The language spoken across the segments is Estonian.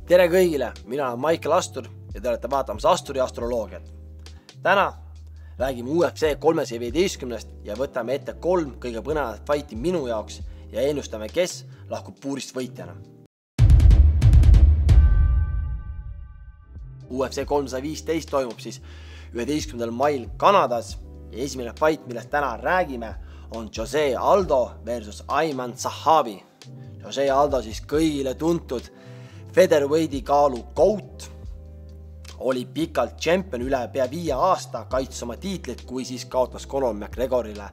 Tere kõigile, mina olen Maicel Astur ja te olete vaatamas Asturi astroloogiat. Täna räägime UFC 315 ja võtame ette 3 kõige põnevat fighti minu jaoks ja ennustame, kes lahkub puurist võitjana. UFC 315 toimub siis 11. mail Kanadas ja esimene fight, millest täna räägime, on Jose Aldo versus Ayman Zahabi. Jose Aldo siis kõigile tuntud featherweight'i kaalu GOAT, oli pikalt tšempion üle pea 5 aasta, kaitses oma tiitlit, kui siis kaotas Conor McGregorile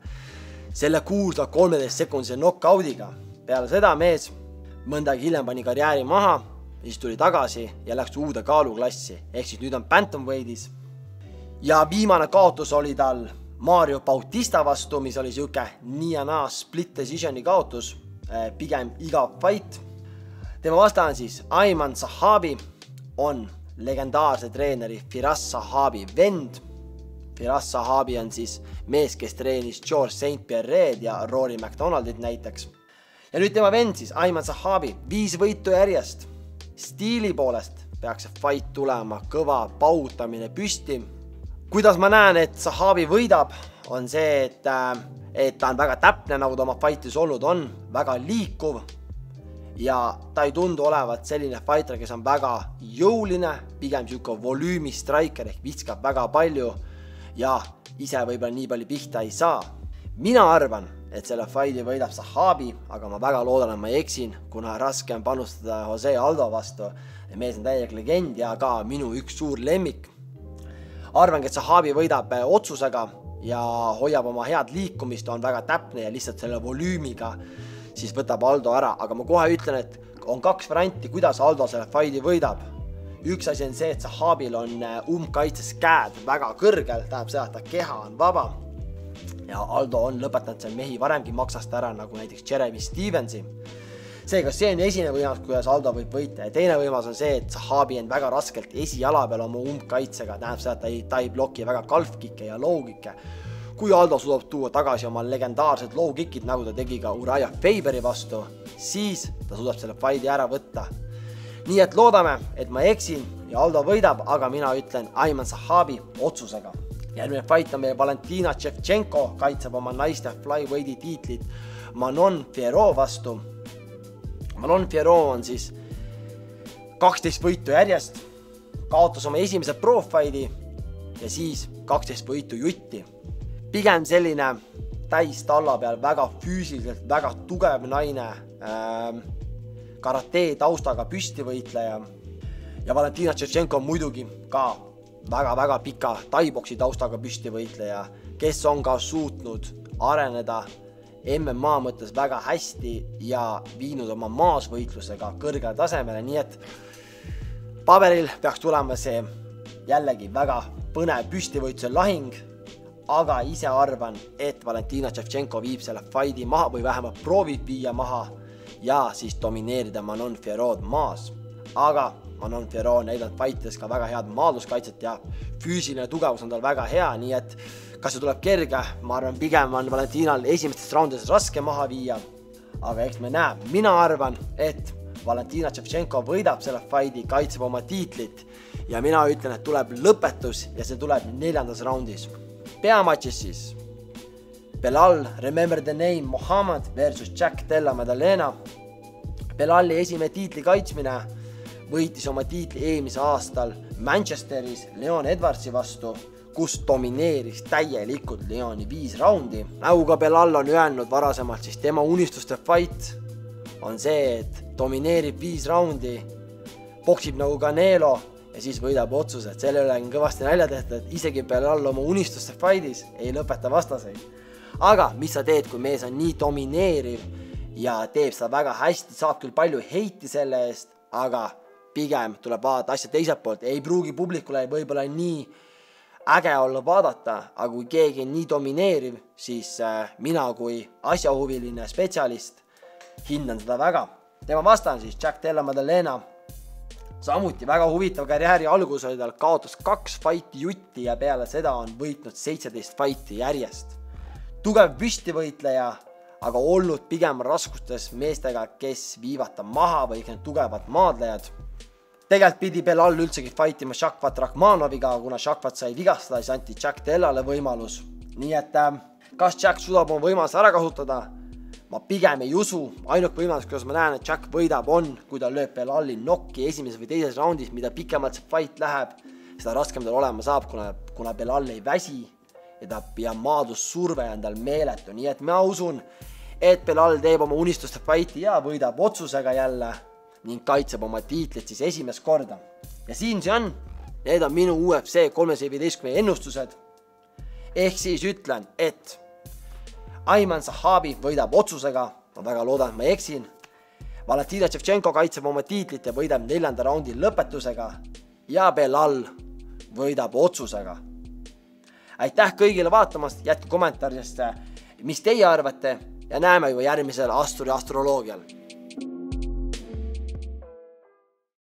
selle kuulsa 13-sekundise knockoudiga. Peale seda mees mõndagi hiljem pani karjääri maha, siis tuli tagasi ja läks uude kaaluklassi, ehk siis nüüd on bantamweight'is. Ja viimane kaotus oli tal Mario Bautista vastu, mis oli siuke nii ja naa split decisioni kaotus, pigem igav fight. Tema vastaan siis Ayman Zahabi on legendaarse treeneri Firas Zahabi vend. Firas Zahabi on siis mees, kes treenis George St. Pierre'd ja Rory McDonaldit näiteks. Ja nüüd tema vend siis, Ayman Zahabi, 5 võitu järjest. Stiili poolest peaks see fight tulema kõva pautamine püsti. Kuidas ma näen, et Zahabi võidab, on see, et ta on väga täpne, nagu ta oma fightis olnud on, väga liikuv ja ta ei tundu olevat selline fighter, kes on väga jõuline, pigem siuke volüümi striker ehk viskab väga palju ja ise võib-olla nii palju pihta ei saa. Mina arvan, et selle fighti võidab Zahabi, aga ma väga loodan, et ma eksin, kuna raske on panustada Jose Aldo vastu. Mees on täielik legend ja ka minu üks suur lemmik. Arvan, et Zahabi võidab otsusega ja hoiab oma head liikumist, on väga täpne ja lihtsalt selle volüümiga siis võtab Aldo ära, aga ma kohe ütlen, et on 2 varianti, kuidas Aldo selle fighti võidab. Üks asi on see, et Zahabil on umbkaitses käed väga kõrgel, tähendab seda, et ta keha on vaba ja Aldo on lõpetanud seal mehi varemgi maksast ära, nagu näiteks Jeremy Stevensi. Seega see on esimene võimalus, kuidas Aldo võib võita ja teine võimalus on see, et Zahabi on väga raskelt esijala peal oma umbkaitsega, tähendab seda, et ta ei bloki väga kalfkikke ja low-kikke. Kui Aldo suudab tuua tagasi oma legendaarsed low-kickid, nagu ta tegi ka Uriah Faberi vastu, siis ta suudab selle fighti ära võtta. Nii et loodame, et ma eksin ja Aldo võidab, aga mina ütlen Ayman Zahabi otsusega. Järgmine fight on meie Valentina Shevchenko, kaitseb oma naiste flyweighti tiitlit Manon Fiorot vastu. Manon Fiorot on siis 12 võitu järjest, kaotas oma esimese pro-fighti ja siis 12 võitu jutti. Pigem selline täis talla peal väga füüsiliselt, väga tugev naine, karate taustaga püstivõitleja ja Valentina Shevchenko on muidugi ka väga-väga pika taiboksi taustaga püstivõitleja, kes on ka suutnud areneda MMA mõttes väga hästi ja viinud oma maasvõitlusega kõrgele tasemele, nii et paberil peaks tulema see jällegi väga põnev püstivõitluse lahing, aga ise arvan, et Valentina Shevchenko viib selle fighti maha või vähemalt proovib viia maha ja siis domineerida Manon Fiorot maas. Aga Manon Fiorot on näidanud fightides ka väga head maadluskaitset ja füüsiline tugevus on tal väga hea, nii et kas see tuleb kerge, ma arvan, pigem on Valentinal esimestes raundides raske maha viia, aga eks me näe. Mina arvan, et Valentina Shevchenko võidab selle fighti, kaitseb oma tiitlit ja mina ütlen, et tuleb lõpetus ja see tuleb 4. raundis. Peamatšis siis Belal, remember the name, Muhammad versus Jack Della Maddalena. Belali esimene tiitli kaitsmine, võitis oma tiitli eelmise aastal Manchesteris Leon Edwardsi vastu, kus domineeris täielikult Leoni 5 raundi. Nagu ka Belal on öelnud varasemalt, siis tema unistuste fight on see, et domineerib 5 raundi, boksib nagu Canelo ja siis võidab otsused. Selle üle on kõvasti nalja tehtud, et isegi Belal oma unistuste fightis ei lõpeta vastaseid. Aga mis sa teed, kui mees on nii domineeriv ja teeb seda väga hästi, saab küll palju heiti selle eest, aga pigem tuleb vaadata asja teiselt poolt. Ei pruugi publikule võib-olla nii äge olla vaadata, aga kui keegi on nii domineeriv, siis mina kui asjahuviline spetsialist hindan seda väga. Tema vastaan siis Jack Della Maddalena, samuti väga huvitav karjääri algus oli tal, kaotas 2 fighti jutti ja peale seda on võitnud 17 fighti järjest. Tugev püstivõitleja, aga olnud pigem raskustes meestega, kes viivad ta maha või tugevad maadlejad. tegelikult pidi Belal üldsegi fightima Shavkat Rakhmanoviga, kuna Shavkat sai vigastada, siis anti Jack Dellale võimalus. Nii et kas Jack suudab oma võimalust ära kasutada? Ma pigem ei usu. Ainult võimalus, kuidas ma näen, et Jack võidab on, kui ta lööb Belali nokki esimeses või teises raundis, mida pikemalt see fight läheb, seda raskem tal olema saab, kuna Belal ei väsi ja maadlussurve on tal meeletu. Nii et ma usun, et Belal teeb oma unistuste fighti ja võidab otsusega jälle ning kaitseb oma tiitlit siis esimest korda. Ja siin see on. Need on minu UFC 315 ennustused. Ehk siis ütlen, et Ayman Sahabi võidab otsusega, ma väga loodan, et ma eksin. Valentina Shevchenko kaitseb oma tiitlit ja võidab 4. raundi lõpetusega ja Belal võidab otsusega. Aitäh kõigile vaatamast, jätku kommentaaridest, mis teie arvate ja näeme juba järgmisel Asturi astroloogial.